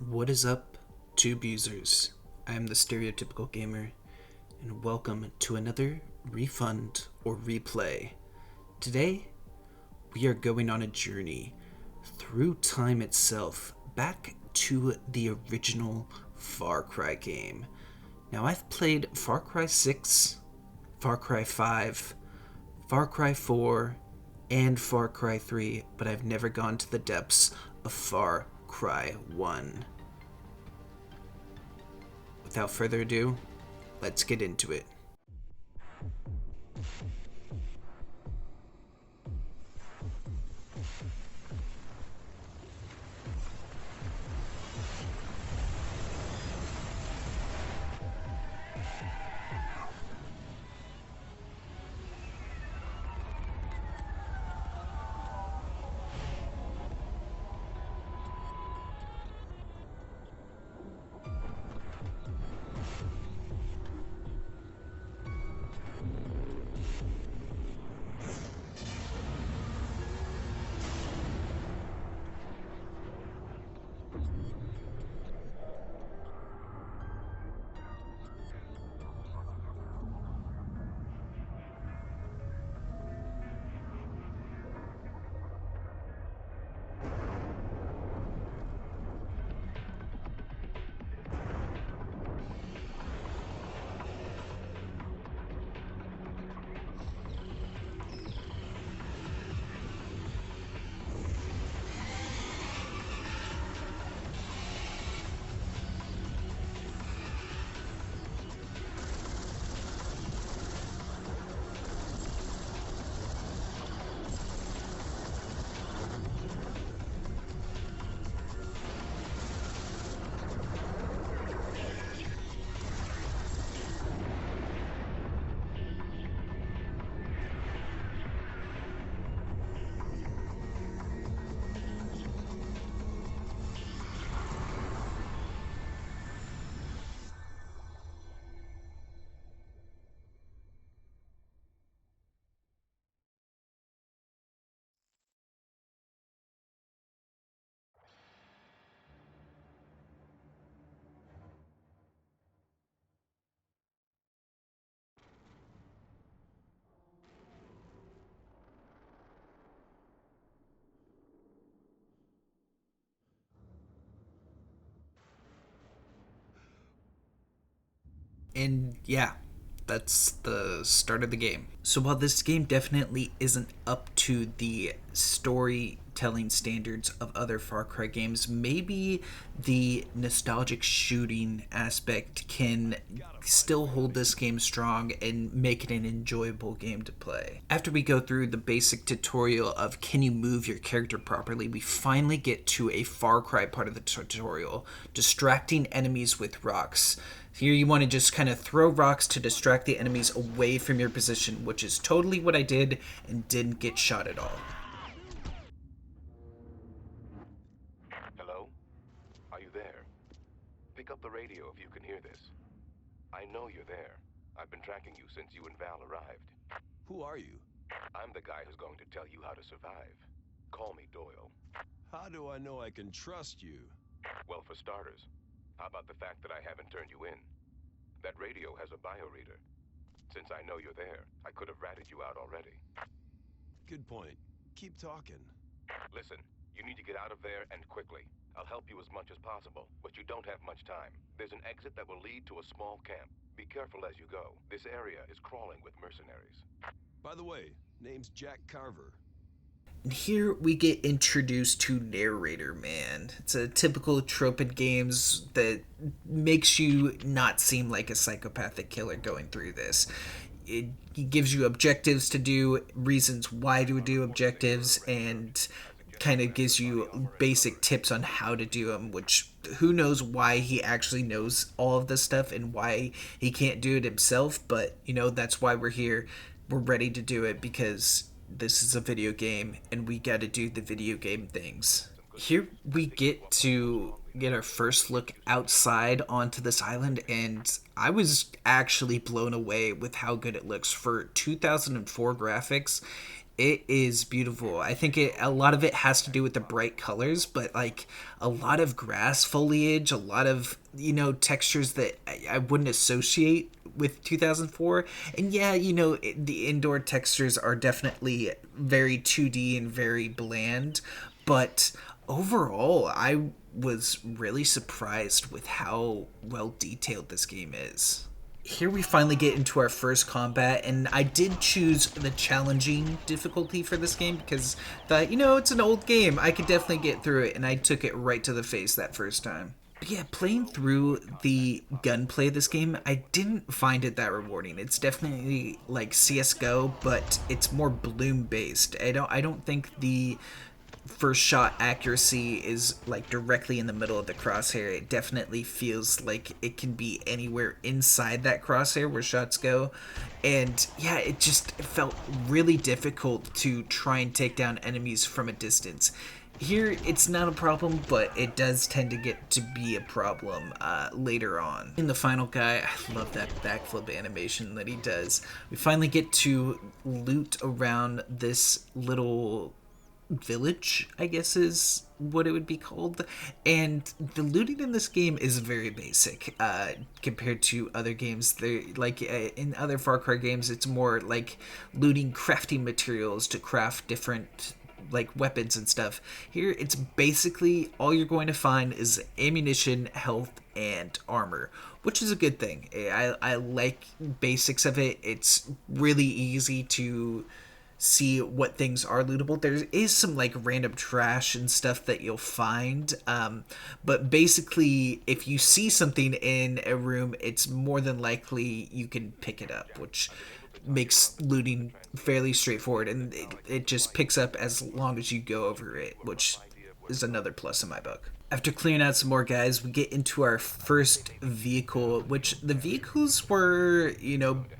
What is up, two abusers? I am the stereotypical gamer, and welcome to another refund or replay. Today, we are going on a journey through time itself, back to the original Far Cry game. Now, I've played Far Cry 6, Far Cry 5, Far Cry 4, and Far Cry 3, but I've never gone to the depths of Far Cry 1. Without further ado, let's get into it. And yeah, that's the start of the game. So while this game definitely isn't up to the storytelling standards of other Far Cry games, maybe the nostalgic shooting aspect can still hold this game strong and make it an enjoyable game to play. After we go through the basic tutorial of can you move your character properly, we finally get to a Far Cry part of the tutorial, distracting enemies with rocks. Here you want to just kind of throw rocks to distract the enemies away from your position, which is totally what I did and didn't get shot at all. Hello? Are you there? Pick up the radio if you can hear this. I know you're there. I've been tracking you since you and Val arrived. Who are you? I'm the guy who's going to tell you how to survive. Call me Doyle. How do I know I can trust you? Well, for starters, how about the fact that I haven't turned you in? That radio has a bioreader. Since I know you're there, I could have ratted you out already. Good point. Keep talking. Listen, you need to get out of there and quickly. I'll help you as much as possible, but you don't have much time. There's an exit that will lead to a small camp. Be careful as you go. This area is crawling with mercenaries. By the way, name's Jack Carver. And here we get introduced to Narrator Man. It's a typical trope in games that makes you not seem like a psychopathic killer going through this. He gives you objectives to do, reasons why to do objectives, and kind of gives you basic tips on how to do them, which who knows why he actually knows all of this stuff and why he can't do it himself, but that's why we're here. We're ready to do it because this is a video game and we got to do the video game things. Here we get our first look outside onto this island, and I was actually blown away with how good it looks for 2004 graphics. It is beautiful. I think a lot of it has to do with the bright colors, but like a lot of grass foliage, a lot of, textures that I wouldn't associate with 2004. And yeah, the indoor textures are definitely very 2D and very bland, but overall, I was really surprised with how well detailed this game is. Here we finally get into our first combat, and I did choose the challenging difficulty for this game because I thought, it's an old game. I could definitely get through it, and I took it right to the face that first time. But yeah, playing through the gunplay of this game, I didn't find it that rewarding. It's definitely like CS:GO, but it's more bloom based. I don't think the first shot accuracy is like directly in the middle of the crosshair. It definitely feels like it can be anywhere inside that crosshair where shots go. And yeah, it felt really difficult to try and take down enemies from a distance. Here, it's not a problem, but it does tend to get to be a problem later on. In the final guy, I love that backflip animation that he does. We finally get to loot around this little village, I guess is what it would be called. And the looting in this game is very basic compared to other games. They like in other Far Cry games, it's more like looting crafting materials to craft different like weapons and stuff. Here, it's basically all you're going to find is ammunition, health, and armor, which is a good thing. I like basics of it. It's really easy to see what things are lootable. There is some like random trash and stuff that you'll find, but basically if you see something in a room, it's more than likely you can pick it up, which makes looting fairly straightforward, and it just picks up as long as you go over it, which is another plus in my book. After clearing out some more guys, we get into our first vehicle, which the vehicles were,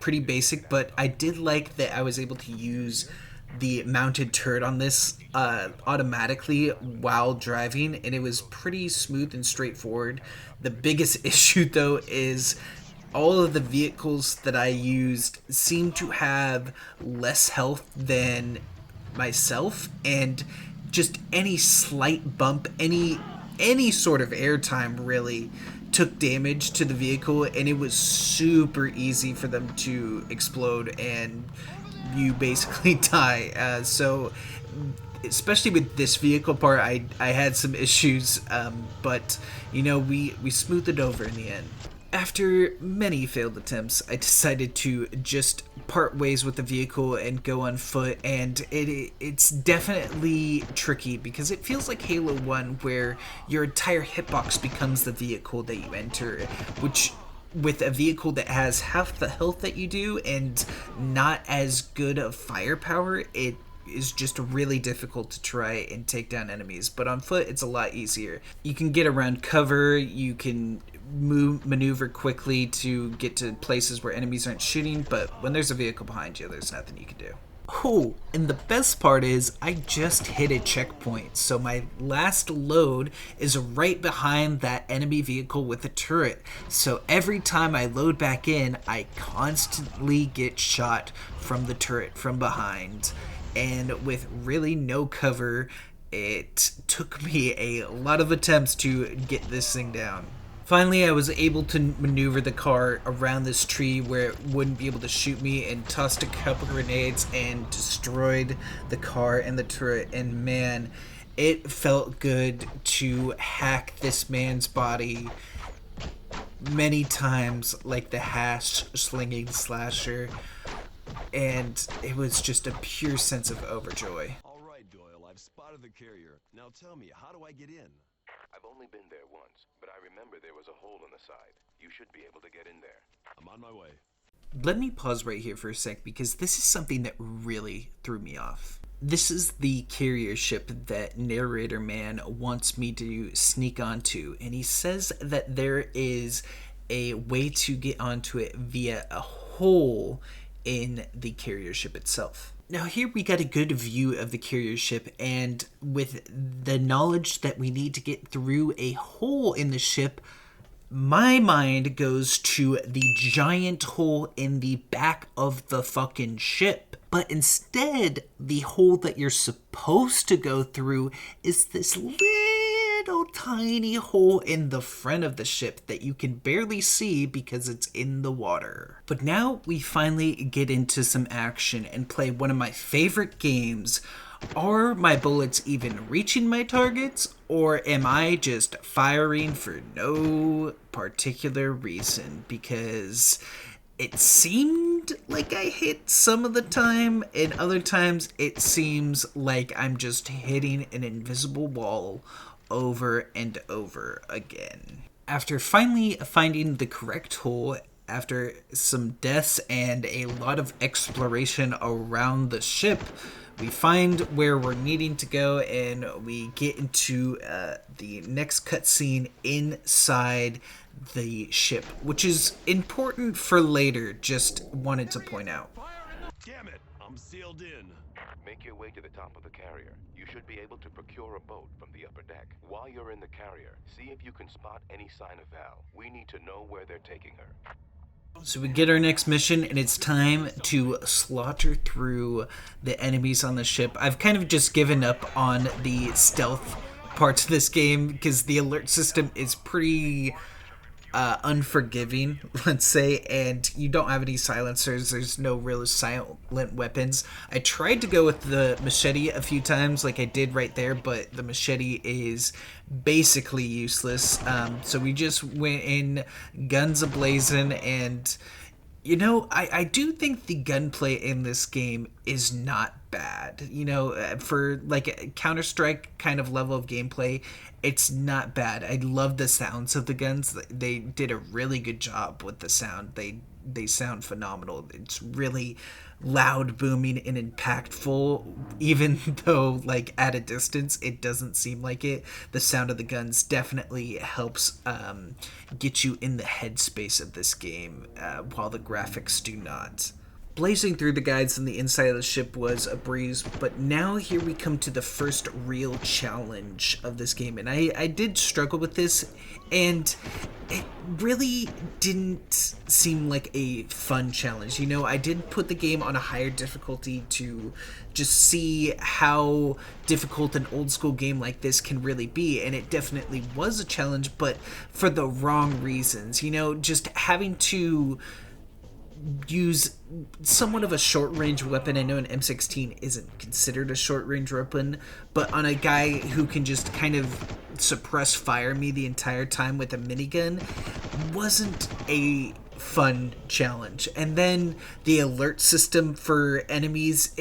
pretty basic, but I did like that I was able to use the mounted turret on this automatically while driving, and it was pretty smooth and straightforward. The biggest issue, though, is all of the vehicles that I used seem to have less health than myself, and just any slight bump, any sort of airtime really took damage to the vehicle, and it was super easy for them to explode and you basically die. So especially with this vehicle part, I had some issues, but we smoothed it over in the end. After many failed attempts, I decided to just part ways with the vehicle and go on foot, and it's definitely tricky because it feels like Halo 1 where your entire hitbox becomes the vehicle that you enter, which with a vehicle that has half the health that you do and not as good of firepower, it is just really difficult to try and take down enemies. But on foot, it's a lot easier. You can get around cover, you can maneuver quickly to get to places where enemies aren't shooting, but when there's a vehicle behind you, there's nothing you can do. Oh, and the best part is I just hit a checkpoint, so my last load is right behind that enemy vehicle with the turret. So every time I load back in, I constantly get shot from the turret from behind. And with really no cover, it took me a lot of attempts to get this thing down. Finally, I was able to maneuver the car around this tree where it wouldn't be able to shoot me, and tossed a couple grenades and destroyed the car and the turret. And man, it felt good to hack this man's body many times like the hash slinging slasher. And it was just a pure sense of overjoy. All right, Doyle, I've spotted the carrier. Now tell me, how do I get in? I've only been there once, but I remember there was a hole in the side. You should be able to get in there. I'm on my way. Let me pause right here for a sec, because this is something that really threw me off. This is the carrier ship that Narrator Man wants me to sneak onto, and he says that there is a way to get onto it via a hole in the carrier ship itself. Now here we got a good view of the carrier ship, and with the knowledge that we need to get through a hole in the ship, my mind goes to the giant hole in the back of the fucking ship. But instead, the hole that you're supposed to go through is this little tiny hole in the front of the ship that you can barely see because it's in the water. But now we finally get into some action and play one of my favorite games. Are my bullets even reaching my targets, or am I just firing for no particular reason? Because it seemed like I hit some of the time, and other times it seems like I'm just hitting an invisible wall over and over again. After finally finding the correct hole, after some deaths and a lot of exploration around the ship, we find where we're needing to go, and we get into the next cutscene inside the ship, which is important for later. Just wanted to point out. Damn it, I'm sealed in. Make your way to the top of the carrier. You should be able to procure a boat from the upper deck. While you're in the carrier, see if you can spot any sign of Val. We need to know where they're taking her. So we get our next mission, and it's time to slaughter through the enemies on the ship. I've kind of just given up on the stealth parts of this game because the alert system is pretty unforgiving, let's say, and you don't have any silencers. There's no real silent weapons. I tried to go with the machete a few times, like I did right there, but the machete is basically useless. So we just went in guns ablazing, and you know, I do think the gunplay in this game is not bad. You know, for like a Counter-Strike kind of level of gameplay, it's not bad. I love the sounds of the guns. They did a really good job with the sound. They sound phenomenal. It's really loud, booming, and impactful, even though, like, at a distance, it doesn't seem like it. The sound of the guns definitely helps get you in the headspace of this game, while the graphics do not. Blazing through the guides on the inside of the ship was a breeze, but now here we come to the first real challenge of this game, and I did struggle with this, and it really didn't seem like a fun challenge. You know, I did put the game on a higher difficulty to just see how difficult an old school game like this can really be, and it definitely was a challenge, but for the wrong reasons. You know, just having to use somewhat of a short-range weapon. I know an M16 isn't considered a short-range weapon, but on a guy who can just kind of suppress fire me the entire time with a minigun wasn't a fun challenge. And then the alert system for enemies,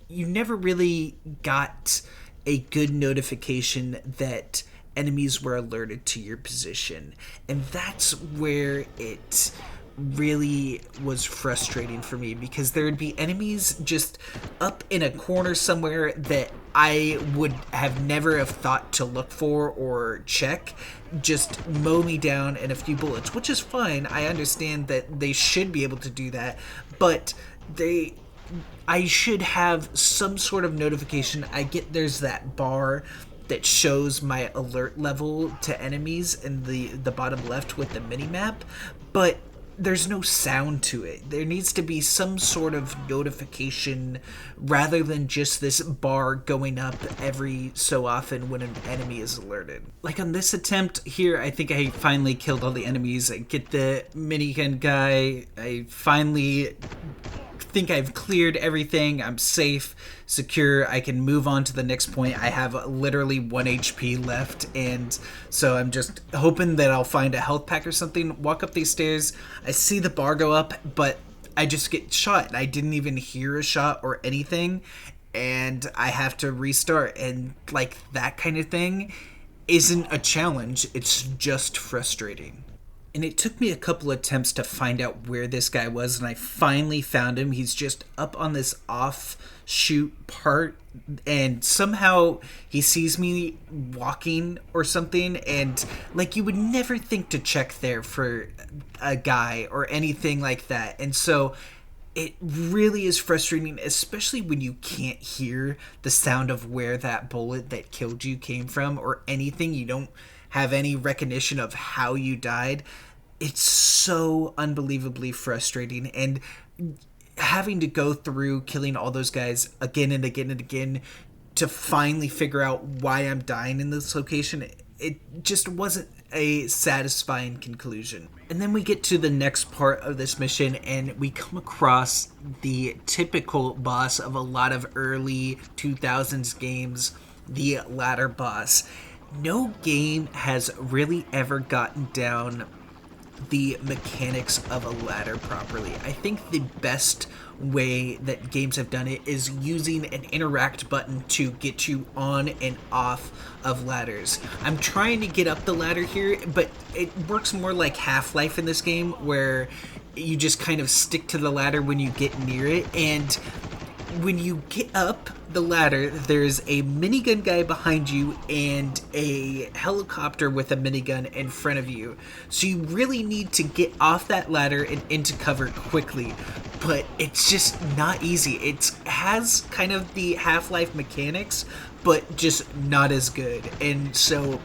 you never really got a good notification that enemies were alerted to your position. And that's where it really was frustrating for me, because there would be enemies just up in a corner somewhere that I would have never have thought to look for or check, just mow me down in a few bullets, which is fine. I understand that they should be able to do that, but I should have some sort of notification. I get there's that bar that shows my alert level to enemies in the bottom left with the mini-map, but there's no sound to it. There needs to be some sort of notification rather than just this bar going up every so often when an enemy is alerted. Like on this attempt here, I think I finally killed all the enemies. I get the minigun guy. I finally think I've cleared everything. I'm safe, secure. I can move on to the next point. I have literally 1 HP left, and so I'm just hoping that I'll find a health pack or something. Walk up these stairs. I see the bar go up, but I just get shot. I didn't even hear a shot or anything, and I have to restart. And like that kind of thing isn't a challenge. It's just frustrating. And it took me a couple attempts to find out where this guy was, and I finally found him. He's just up on this offshoot part, and somehow he sees me walking or something, and like you would never think to check there for a guy or anything like that. And so it really is frustrating, especially when you can't hear the sound of where that bullet that killed you came from or anything. You don't have any recognition of how you died. It's so unbelievably frustrating, and having to go through killing all those guys again and again and again to finally figure out why I'm dying in this location, it just wasn't a satisfying conclusion. And then we get to the next part of this mission, and we come across the typical boss of a lot of early 2000s games, the ladder boss. No game has really ever gotten down the mechanics of a ladder properly. I think the best way that games have done it is using an interact button to get you on and off of ladders. I'm trying to get up the ladder here, but it works more like Half-Life in this game, where you just kind of stick to the ladder when you get near it, and when you get up the ladder, there's a minigun guy behind you and a helicopter with a minigun in front of you. So you really need to get off that ladder and into cover quickly. But it's just not easy. It has kind of the Half-Life mechanics, but just not as good. And so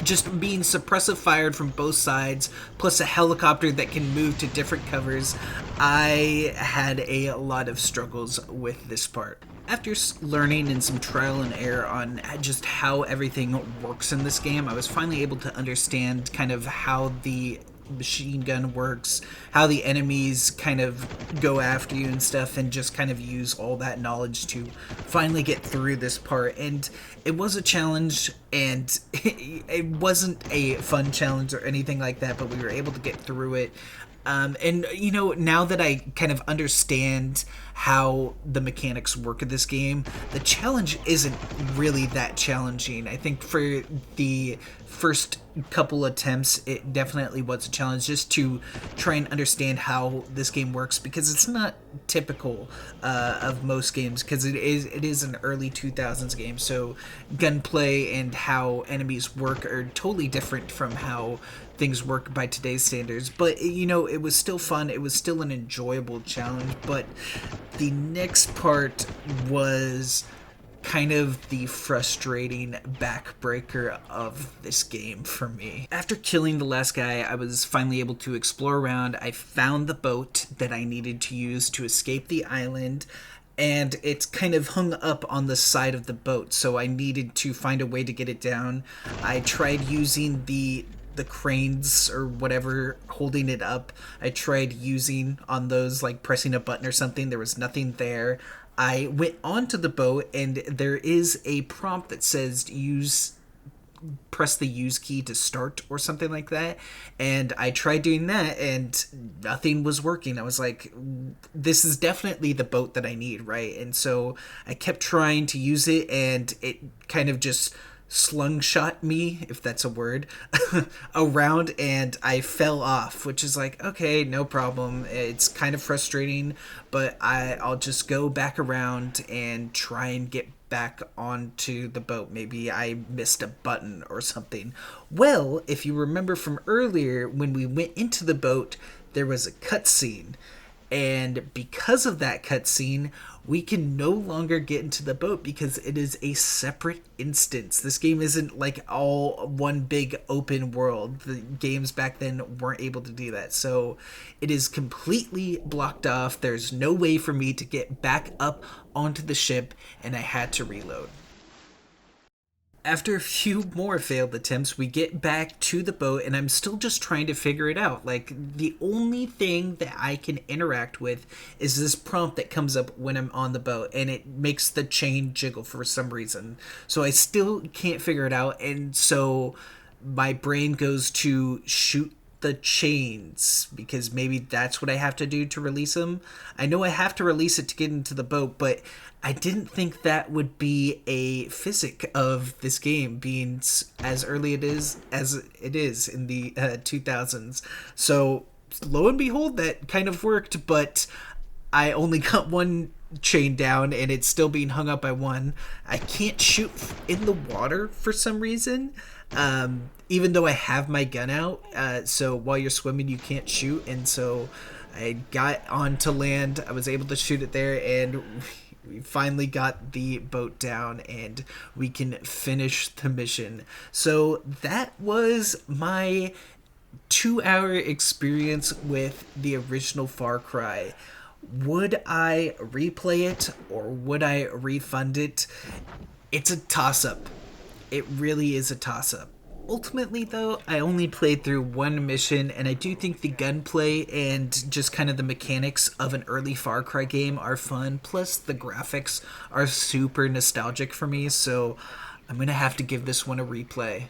just being suppressive fired from both sides, plus a helicopter that can move to different covers, I had a lot of struggles with this part. After learning and some trial and error on just how everything works in this game, I was finally able to understand kind of how the machine gun works, how the enemies kind of go after you and stuff, and just kind of use all that knowledge to finally get through this part. And it was a challenge, and it wasn't a fun challenge or anything like that, but we were able to get through it. And, you know, now that I kind of understand how the mechanics work in this game, the challenge isn't really that challenging. I think for the first couple attempts, it definitely was a challenge just to try and understand how this game works, because it's not typical of most games, because it is an early 2000s game, so gunplay and how enemies work are totally different from how things work by today's standards. But, you know, it was still fun, it was still an enjoyable challenge. But the next part was kind of the frustrating backbreaker of this game for me. After killing the last guy, I was finally able to explore around. I found the boat that I needed to use to escape the island, and it's kind of hung up on the side of the boat, so I needed to find a way to get it down. I tried using the cranes or whatever holding it up. I tried using on those, like pressing a button or something. There was nothing there. I went onto the boat, and there is a prompt that says press the use key to start or something like that, and I tried doing that and nothing was working. I was like, this is definitely the boat that I need, right? And so I kept trying to use it, and it kind of just slungshot me, if that's a word, around, and I fell off, which is like, okay, no problem. It's kind of frustrating, but I'll just go back around and try and get back onto the boat. Maybe I missed a button or something. Well, if you remember from earlier, when we went into the boat, there was a cutscene. And because of that cutscene, we can no longer get into the boat because it is a separate instance. This game isn't like all one big open world. The games back then weren't able to do that. So it is completely blocked off. There's no way for me to get back up onto the ship, and I had to reload. After a few more failed attempts, we get back to the boat, and I'm still just trying to figure it out. Like, the only thing that I can interact with is this prompt that comes up when I'm on the boat, and it makes the chain jiggle for some reason. So I still can't figure it out, and so my brain goes to shoot the chains, because maybe that's what I have to do to release them. I know I have to release it to get into the boat, but I didn't think that would be a physic of this game, being as early as it is in the 2000s. So lo and behold, that kind of worked, but I only got one chain down, and it's still being hung up by one. I can't shoot in the water for some reason, even though I have my gun out. So while you're swimming, you can't shoot, and so I got onto land. I was able to shoot it there, and we finally got the boat down, and we can finish the mission. So that was my 2-hour experience with the original Far Cry. Would I replay it or would I refund it? It's a toss up. It really is a toss up. Ultimately, though, I only played through one mission, and I do think the gunplay and just kind of the mechanics of an early Far Cry game are fun. Plus, the graphics are super nostalgic for me, so I'm gonna have to give this one a replay.